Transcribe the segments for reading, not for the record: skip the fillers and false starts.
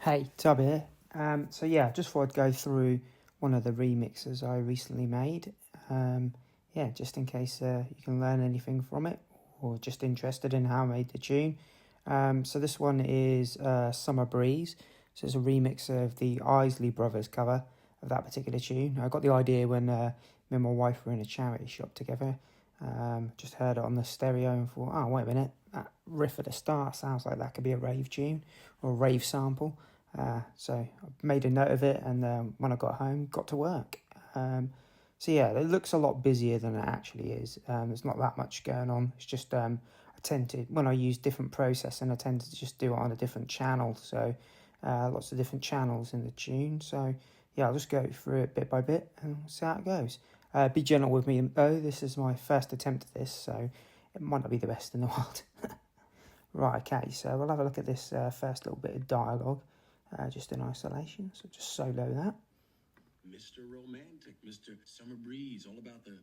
Hey, Tub here. So yeah, just thought I'd go through one of the remixes I recently made. Yeah, just in case you can learn anything from it, or just interested in how I made the tune. So this one is Summer Breeze. So it's a remix of the Isley Brothers cover of that particular tune. I got the idea when me and my wife were in a charity shop together. Just heard it on the stereo and thought, oh, wait a minute, that riff at the start sounds like that could be a rave tune or a rave sample. So I made a note of it, and when I got home, got to work. So yeah, it looks a lot busier than it actually is. There's not that much going on. It's just I tend to, when I use different processing, I tend to just do it on a different channel. So lots of different channels in the tune. So yeah, I'll just go through it bit by bit and see how it goes. Be gentle with me though, this is my first attempt at this, so it might not be the best in the world. Right, okay, so we'll have a look at this first little bit of dialogue, just in isolation, so just solo that. Mr. Romantic, Mr. Summer Breeze, all about the...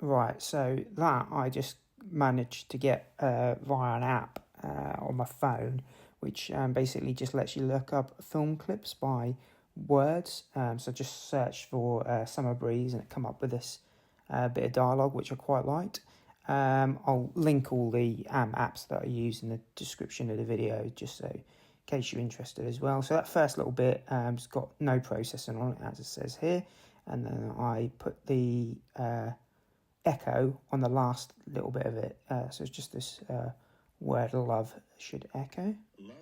Right, so that I just managed to get via an app on my phone, which basically just lets you look up film clips by words. So just search for Summer Breeze and it come up with this bit of dialogue, which I quite liked. I'll link all the apps that I use in the description of the video, just so in case you're interested as well. So that first little bit has got no processing on it, as it says here, and then I put the echo on the last little bit of it. So it's just this word love should echo. Love.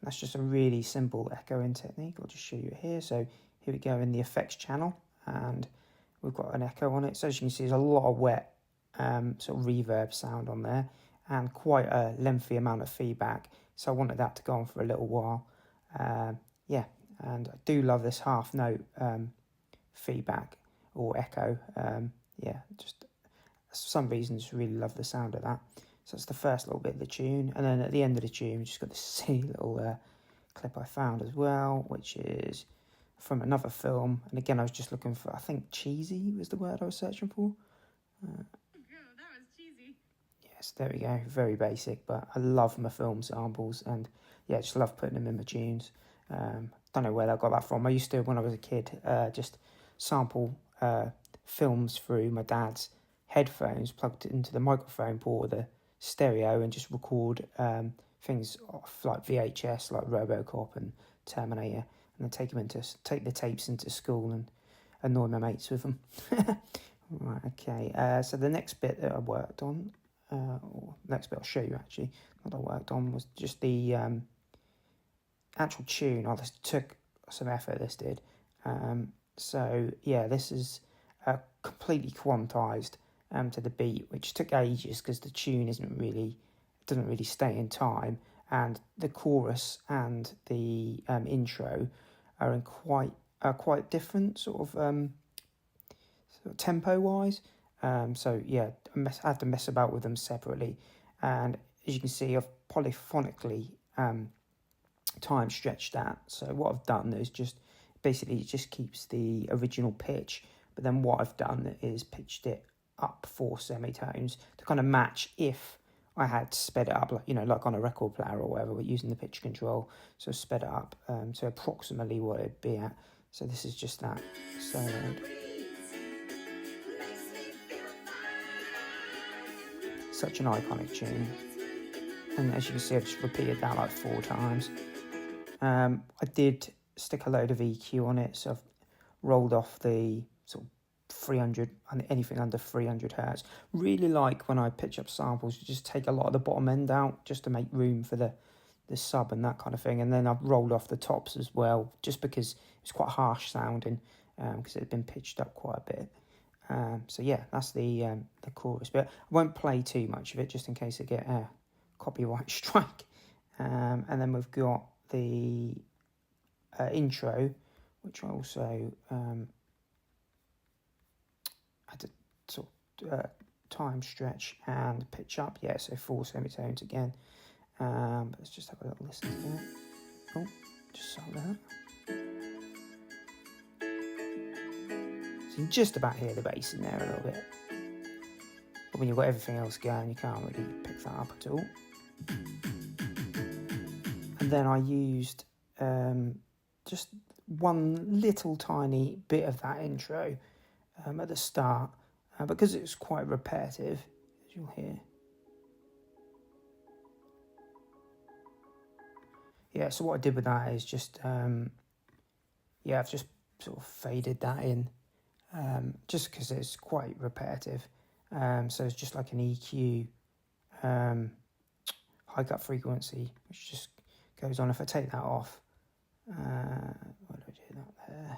That's just a really simple echoing technique. I'll just show you it here. So here we go in the effects channel, and we've got an echo on it. So as you can see, there's a lot of wet sort of reverb sound on there, and quite a lengthy amount of feedback. So I wanted that to go on for a little while. Yeah, and I do love this half note feedback or echo. Yeah, just for some reason, just really love the sound of that. So that's the first little bit of the tune, and then at the end of the tune, we've just got this silly little clip I found as well, which is from another film. And again, I was just looking for, I think cheesy was the word I was searching for. That was cheesy. Yes, there we go. Very basic, but I love my film samples, and yeah, just love putting them in my tunes. Don't know where I got that from. I used to, when I was a kid, just sample films through my dad's headphones, plugged it into the microphone port of the stereo, and just record things off like VHS, like RoboCop and Terminator, and then take the tapes into school and annoy my mates with them. Right, okay. So the next bit that I worked on, or next bit I'll show you actually, what I worked on was just the actual tune. Oh, this took some effort, this did. So yeah, this is completely quantized to the beat, which took ages because the tune doesn't really stay in time, and the chorus and the intro are in quite different sort of tempo wise. So yeah, I had to mess about with them separately, and as you can see, I've polyphonically time stretched that. So what I've done is just basically it just keeps the original pitch, but then what I've done is pitched it up 4 semitones to kind of match if I had sped it up, like on a record player or whatever, but using the pitch control. So sped it up to approximately what it'd be at. So this is just that soloed. Such an iconic tune. And as you can see, I've just repeated that like 4 times. I did stick a load of EQ on it, so I've rolled off the sort of 300, anything under 300 hertz. Really like when I pitch up samples, you just take a lot of the bottom end out just to make room for the sub and that kind of thing. And then I've rolled off the tops as well, just because it was quite harsh sounding, because it had been pitched up quite a bit. So yeah, that's the chorus bit. I won't play too much of it just in case I get a copyright strike. And then we've got the intro, which I also had to sort of time stretch and pitch up. Yeah, so 4 semitones again. But let's just have a little listen to that. Oh, just saw that. So you can just about hear the bass in there a little bit. But when you've got everything else going, you can't really pick that up at all. then I used just one little tiny bit of that intro at the start because it was quite repetitive, as you'll hear. Yeah, so what I did with that is just, I've just sort of faded that in just because it's quite repetitive. So it's just like an EQ high cut frequency, which just goes on. If I take that off, what do I do that there?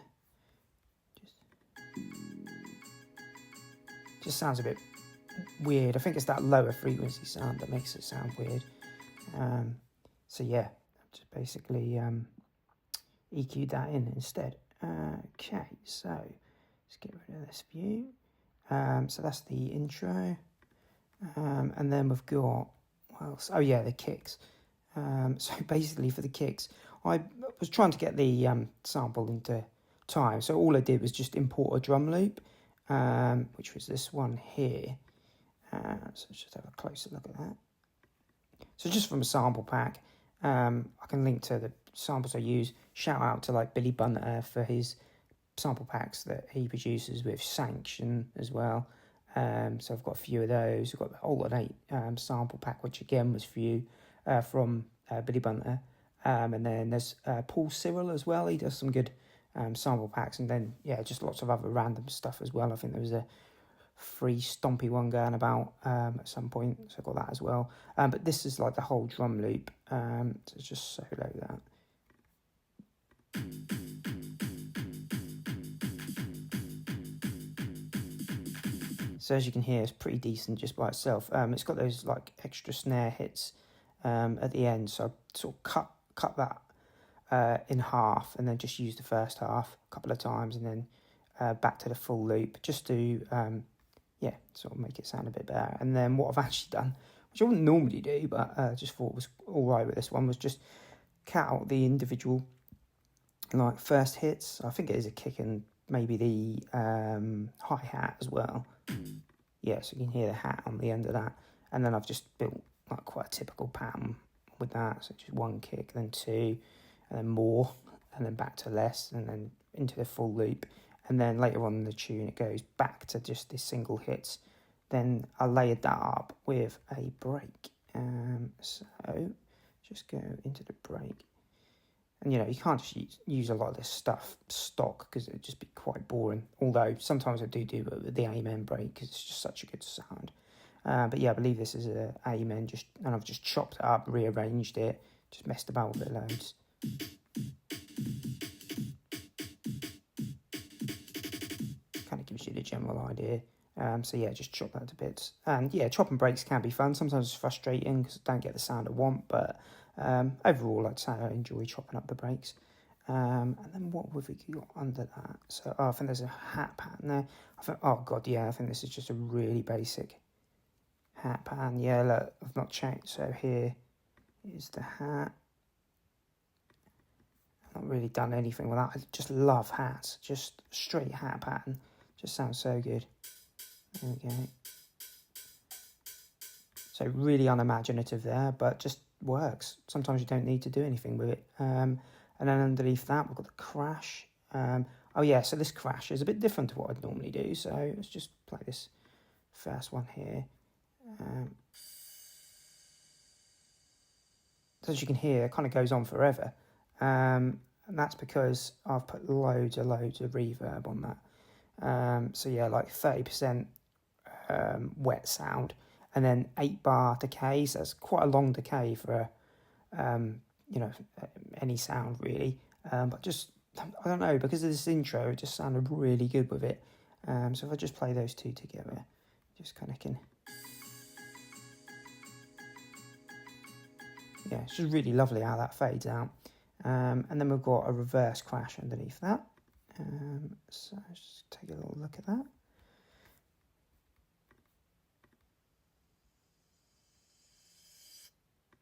Just sounds a bit weird. I think it's that lower frequency sound that makes it sound weird. So yeah, just basically EQ'd that in instead. Okay, so let's get rid of this view. So that's the intro. And then we've got, what else? Oh yeah, the kicks. So basically for the kicks, I was trying to get the sample into time. So all I did was just import a drum loop, which was this one here. So let's just have a closer look at that. So just from a sample pack, I can link to the samples I use. Shout out to like Billy Bunter for his sample packs that he produces with Sanction as well. So I've got a few of those. I've got the Alternate sample pack, which again was from Billy Bunter. And then there's Paul Cyril as well. He does some good sample packs. And then, just lots of other random stuff as well. I think there was a free Stompy one going about at some point. So I've got that as well. But this is like the whole drum loop. So it's just solo that. So as you can hear, it's pretty decent just by itself. It's got those like extra snare hits at the end, so I sort of cut that in half, and then just use the first half a couple of times, and then back to the full loop, just to sort of make it sound a bit better. And then what I've actually done, which I wouldn't normally do, but just thought was all right with this one, was just cut out the individual like first hits. I think it is a kick and maybe the hi-hat as well. Yeah, so you can hear the hat on the end of that. And then I've just built like quite a typical pattern with that. So just one kick, then two, and then more, and then back to less, and then into the full loop. And then later on in the tune, it goes back to just the single hits. Then I layered that up with a break. So just go into the break. And, you can't just use a lot of this stuff stock because it would just be quite boring. Although sometimes I do it with the Amen break because it's just such a good sound. But yeah, I believe this is a Amen, and I've just chopped it up, rearranged it, just messed about with it loads. Kind of gives you the general idea. So yeah, just chop that to bits. And yeah, chopping breaks can be fun. Sometimes it's frustrating because I don't get the sound I want, but overall I'd say I enjoy chopping up the breaks. And then what have we got under that? So I think there's a hat pattern there. I think this is just a really basic hat pattern. Yeah, look, I've not checked. So here is the hat. I've not really done anything with that. I just love hats. Just straight hat pattern. Just sounds so good. There we go. So really unimaginative there, but just works. Sometimes you don't need to do anything with it. And then underneath that, we've got the crash. So this crash is a bit different to what I'd normally do. So let's just play this first one here. So as you can hear, it kind of goes on forever. And that's because I've put loads of reverb on that. So yeah, like 30% wet sound, and then 8-bar decay. So that's quite a long decay for any sound really. But just I don't know, because of this intro, it just sounded really good with it. So if I just play those two together, just kind of can. Yeah, it's just really lovely how that fades out. And then we've got a reverse crash underneath that. So let's just take a little look at that.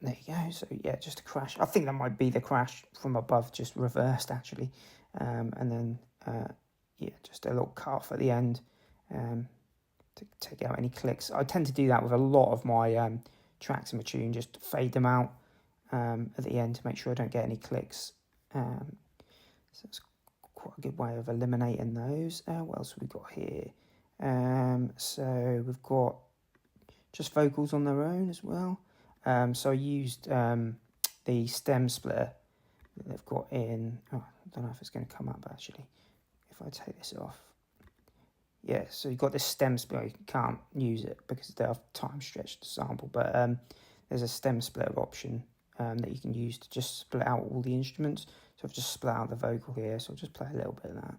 There you go. So yeah, just a crash. I think that might be the crash from above, just reversed actually. And then just a little cut off at the end to take out any clicks. I tend to do that with a lot of my tracks in my tune, just fade them out. at the end to make sure I don't get any clicks. So it's quite a good way of eliminating those. What else have we got here? So we've got just vocals on their own as well. So I used the stem splitter that they've got in. Oh, I don't know if it's going to come up actually. If I take this off. Yeah, so you've got this stem splitter. You can't use it because they have time stretched to sample. But there's a stem splitter option that you can use to just split out all the instruments. So I've just split out the vocal here. So I'll just play a little bit of that.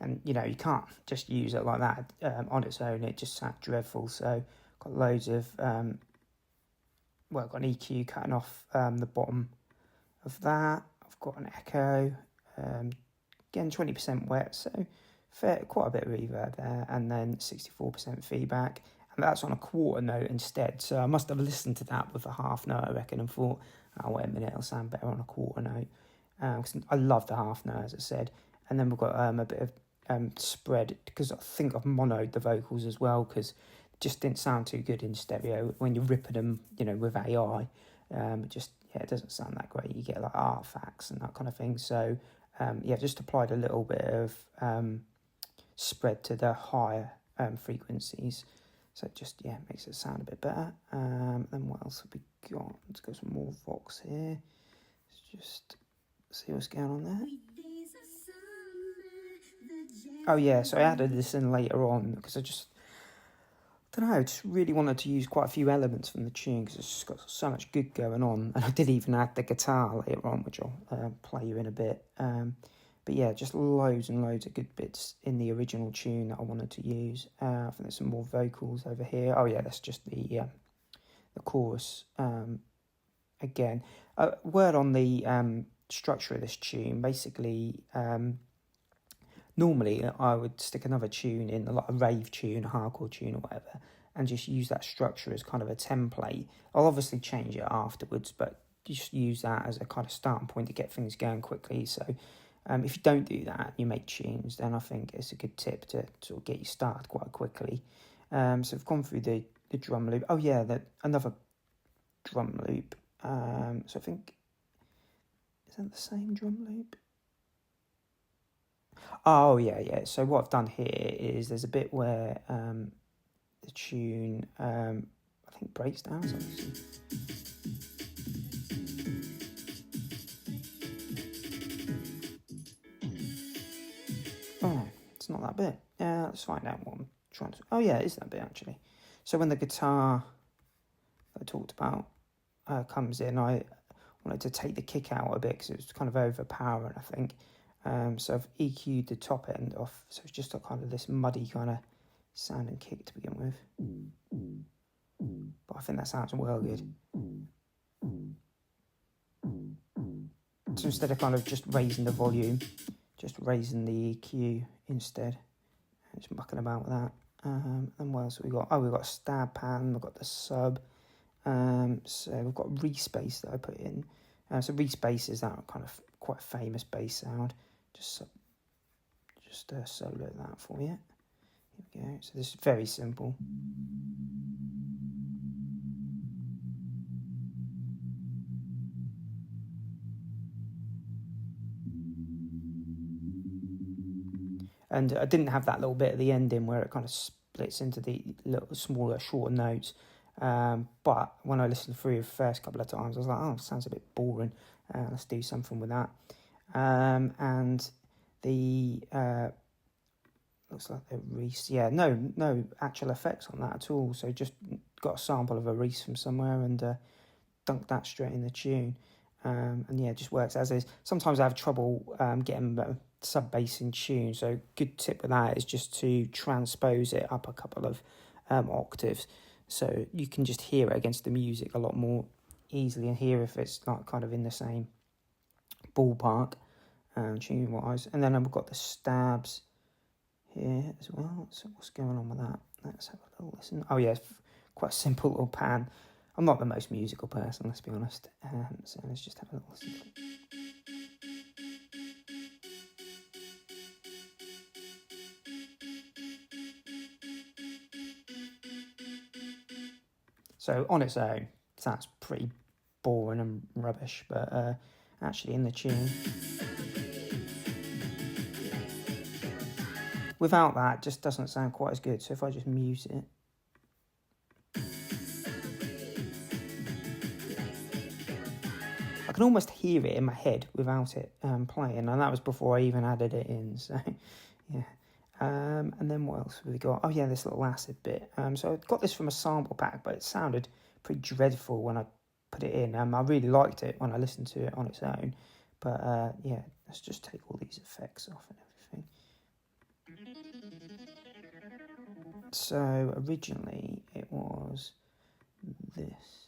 And, you know, you can't just use it like that on its own. It just sounds dreadful. So got loads of, I've got an EQ cutting off the bottom of that. I've got an echo, again 20% wet, so quite a bit of reverb there, and then 64% feedback, and that's on a quarter note instead. So I must have listened to that with a half note, I reckon, and thought, oh, wait a minute, it'll sound better on a quarter note. Cause I love the half note, as I said. And then we've got a bit of spread, because I think I've monoed the vocals as well, because it just didn't sound too good in stereo when you're ripping them, you know, with AI. It doesn't sound that great. You get like artifacts and that kind of thing. So just applied a little bit of spread to the higher frequencies. So it just makes it sound a bit better. Then what else have we got? Let's go some more Vox here. Let's just see what's going on there. Oh yeah, so I added this in later on because I just really wanted to use quite a few elements from the tune because it's just got so much good going on. And I did even add the guitar later on, which I'll play you in a bit. But yeah, just loads and loads of good bits in the original tune that I wanted to use. I think there's some more vocals over here. Oh yeah, that's just the chorus. Again, a word on the structure of this tune. Basically, normally I would stick another tune in, like a rave tune, a hardcore tune or whatever, and just use that structure as kind of a template. I'll obviously change it afterwards, but just use that as a kind of starting point to get things going quickly. So if you don't do that, you make tunes, then I think it's a good tip to sort of get you started quite quickly. So I've gone through the drum loop. Oh yeah, another drum loop. So I think, is that the same drum loop? Oh yeah. So what I've done here is there's a bit where the tune I think breaks down. So oh, it's not that bit. Let's find out what I'm trying to. Oh yeah, it is that bit actually. So when the guitar that I talked about comes in, I wanted to take the kick out a bit because it was kind of overpowering, I think. So I've EQ'd the top end off, so it's just a kind of this muddy kind of sounding kick to begin with. But I think that sounds well good. So instead of kind of just raising the volume, just raising the EQ instead, and just mucking about with that. And what else have we got? Oh, we've got a stab pan, we've got the sub. So we've got respace that I put in. So respace is that kind of quite famous bass sound. Just solo that for you. Here we go. So this is very simple. And I didn't have that little bit at the ending where it kind of splits into the little smaller, shorter notes. But when I listened through the first couple of times, I was like, oh, it sounds a bit boring. Let's do something with that. And the looks like the Reese. Yeah, no actual effects on that at all. So just got a sample of a Reese from somewhere and dunked that straight in the tune. And yeah, it just works as is. Sometimes I have trouble getting sub bass in tune. So good tip with that is just to transpose it up a couple of octaves. So you can just hear it against the music a lot more easily and hear if it's not kind of in the same ballpark tune-wise. And then I've got the stabs here as well. So what's going on with that? Let's have a little listen. Oh yeah, quite a simple little pan. I'm not the most musical person, let's be honest. So let's just have a little listen. So on its own, it sounds pretty boring and rubbish, but actually in the tune, without that, it just doesn't sound quite as good. So if I just mute it, I can almost hear it in my head without it playing, and that was before I even added it in. So yeah. And then what else have we got? Oh yeah, this little acid bit. So I got this from a sample pack, but it sounded pretty dreadful when I put it in. I really liked it when I listened to it on its own, but yeah, let's just take all these effects off and everything. So originally it was this.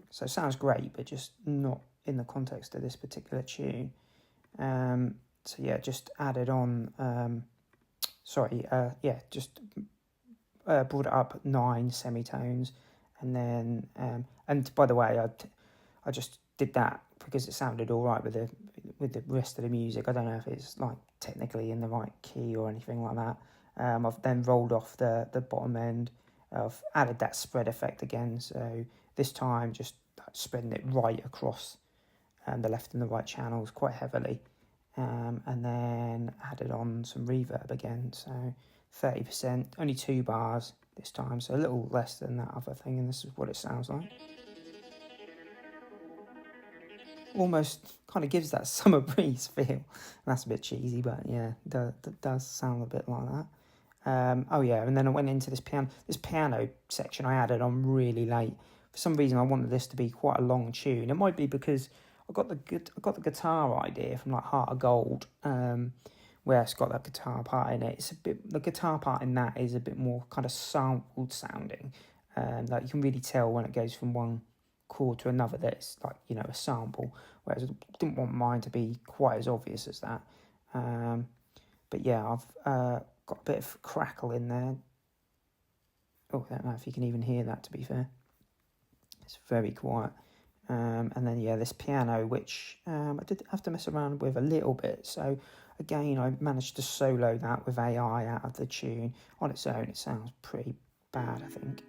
So it sounds great, but just not in the context of this particular tune. So yeah, just added on. Just brought it up 9 semitones, and then and by the way, I just did that because it sounded all right with the rest of the music. I don't know if it's like technically in the right key or anything like that. I've then rolled off the bottom end. I've added that spread effect again, so this time just spreading it right across the left and the right channels quite heavily. And then added on some reverb again, so 30%, only 2 bars this time, so a little less than that other thing, and this is what it sounds like. Almost kind of gives that summer breeze feel. That's a bit cheesy, but yeah, it does sound a bit like that. Oh yeah, and then I went into this piano section I added on really late. For some reason I wanted this to be quite a long tune. It might be because I got the guitar idea from like Heart of Gold, where it's got that guitar part in it. The guitar part in that is a bit more kind of sampled sounding. Like you can really tell when it goes from one chord to another that it's like, you know, a sample. Whereas I didn't want mine to be quite as obvious as that. But yeah, I've got a bit of crackle in there. Oh, I don't know if you can even hear that, to be fair. It's very quiet. And then, yeah, this piano, which I did have to mess around with a little bit. So, again, I managed to solo that with AI out of the tune. On its own, it sounds pretty bad, I think.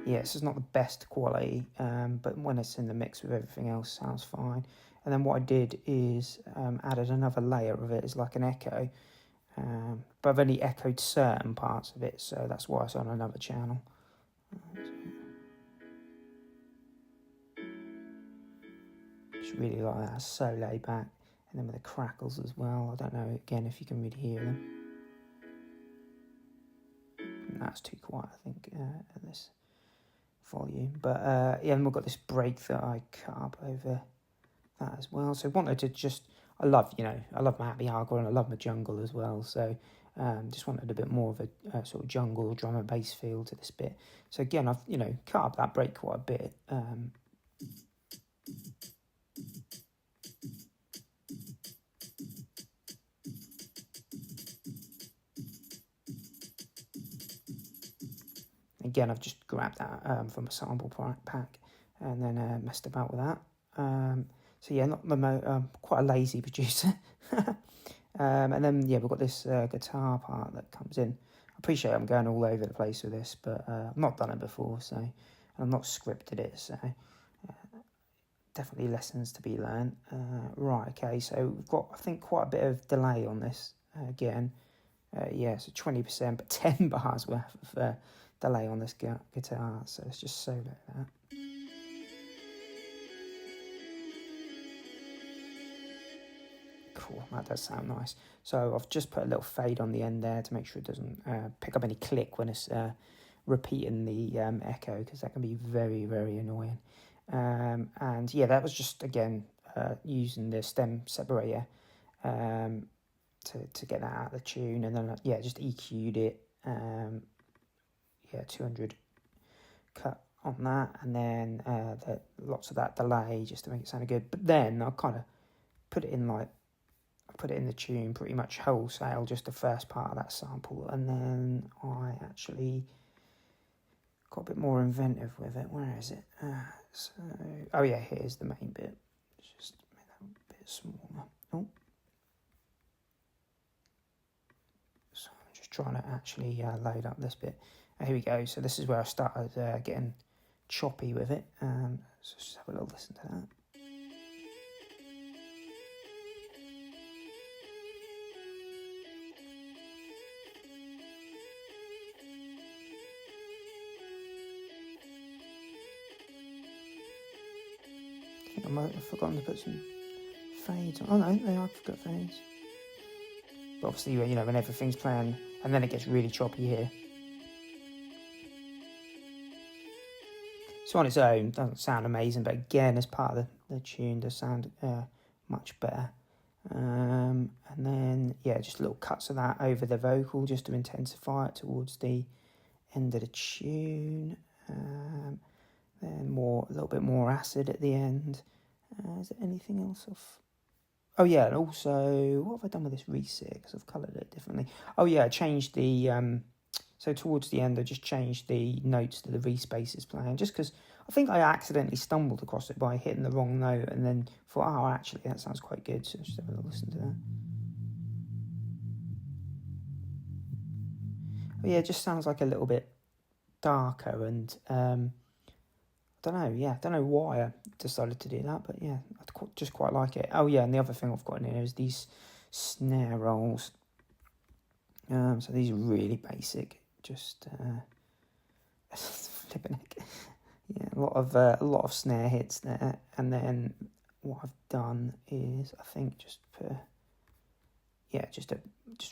Yeah, this is not the best quality, but when it's in the mix with everything else, sounds fine. And then what I did is added another layer of it as like an echo. But I've only echoed certain parts of it, so that's why it's on another channel. Just really like that, it's so laid back. And then with the crackles as well, I don't know, again, if you can really hear them. That's too quiet, I think, at this volume. But yeah, and we've got this break that I cut up over that as well. So I wanted to just, I love my happy hardcore and I love my jungle as well. So just wanted a bit more of a sort of jungle drum and bass feel to this bit. So again, I've, cut up that break quite a bit. Again, I've just grabbed that from a sample pack and then messed about with that. So yeah, quite a lazy producer. And then, yeah, we've got this guitar part that comes in. I appreciate I'm going all over the place with this, but I've not done it before, so I've not scripted it, so definitely lessons to be learned. Right, okay, so we've got, I think, quite a bit of delay on this again. Yeah, so 20%, but 10 bars worth of delay on this guitar, so it's just solo that. Cool, that does sound nice. So I've just put a little fade on the end there to make sure it doesn't pick up any click when it's repeating the echo, because that can be very, very annoying. And yeah, that was just, again, using the stem separator to get that out of the tune, and then yeah, just EQ'd it. 200 cut on that, and then lots of that delay just to make it sound good. But then I kind of put it in the tune pretty much wholesale, just the first part of that sample, and then I actually got a bit more inventive with it. Where is it? Oh yeah, here's the main bit. Just make that a bit smaller. Oh, trying to actually load up this bit. Here we go. So this is where I started getting choppy with it. So just have a little listen to that. I think I might have forgotten to put some fades on. Oh no, I've got fades. But obviously, you know, when everything's playing, and then it gets really choppy here. So on its own, doesn't sound amazing, but again, as part of the tune, does sound much better. And then, yeah, just little cuts of that over the vocal, just to intensify it towards the end of the tune. Then a little bit more acid at the end. Is there anything else off? Oh yeah, and also, what have I done with this reset? Because I've coloured it differently. Oh yeah, I changed the, so towards the end I just changed the notes to the re-spaces playing, just because I think I accidentally stumbled across it by hitting the wrong note, and then thought, oh, actually that sounds quite good, so just have a little listen to that. But yeah, it just sounds like a little bit darker, and I don't know why I decided to do that, but yeah, I just quite like it. Oh yeah, and the other thing I've got in here is these snare rolls. So these are really basic, just flipping it. Yeah, a lot of snare hits there, and then what I've done is I think just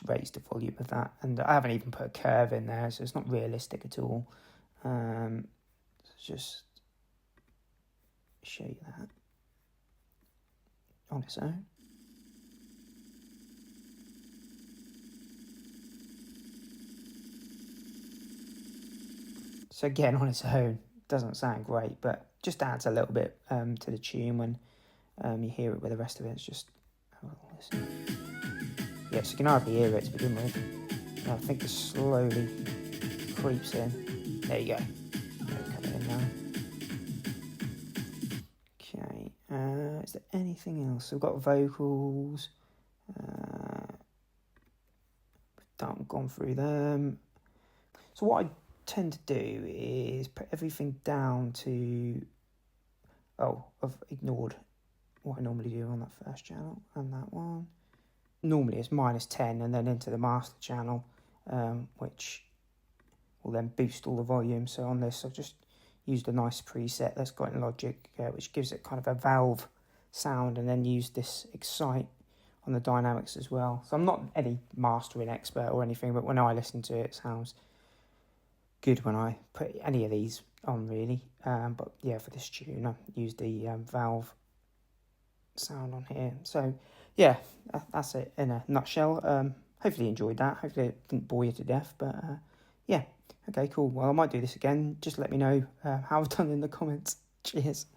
raise the volume of that, and I haven't even put a curve in there, so it's not realistic at all. Just show you that on its own. So again, on its own, doesn't sound great, but just adds a little bit to the tune when you hear it with the rest of it. It's just have a little listen. Yeah, so you can hardly hear it to begin with. And I think it slowly creeps in. There you go. Cut it in now. Okay, is there anything else? So we've got vocals. We've gone through them. So what I tend to do is put everything down to... Oh, I've ignored what I normally do on that first channel and that one. Normally it's -10 and then into the master channel, which will then boost all the volume. So on this I've just used a nice preset that's got in Logic, which gives it kind of a valve sound, and then used this Excite on the dynamics as well. So I'm not any mastering expert or anything, but when I listen to it, it sounds good when I put any of these on, really. But yeah, for this tune I used the valve sound on here. So yeah, that's it in a nutshell. Hopefully you enjoyed that. Hopefully it didn't bore you to death, but yeah. Okay, cool. Well, I might do this again. Just let me know how I've done in the comments. Cheers.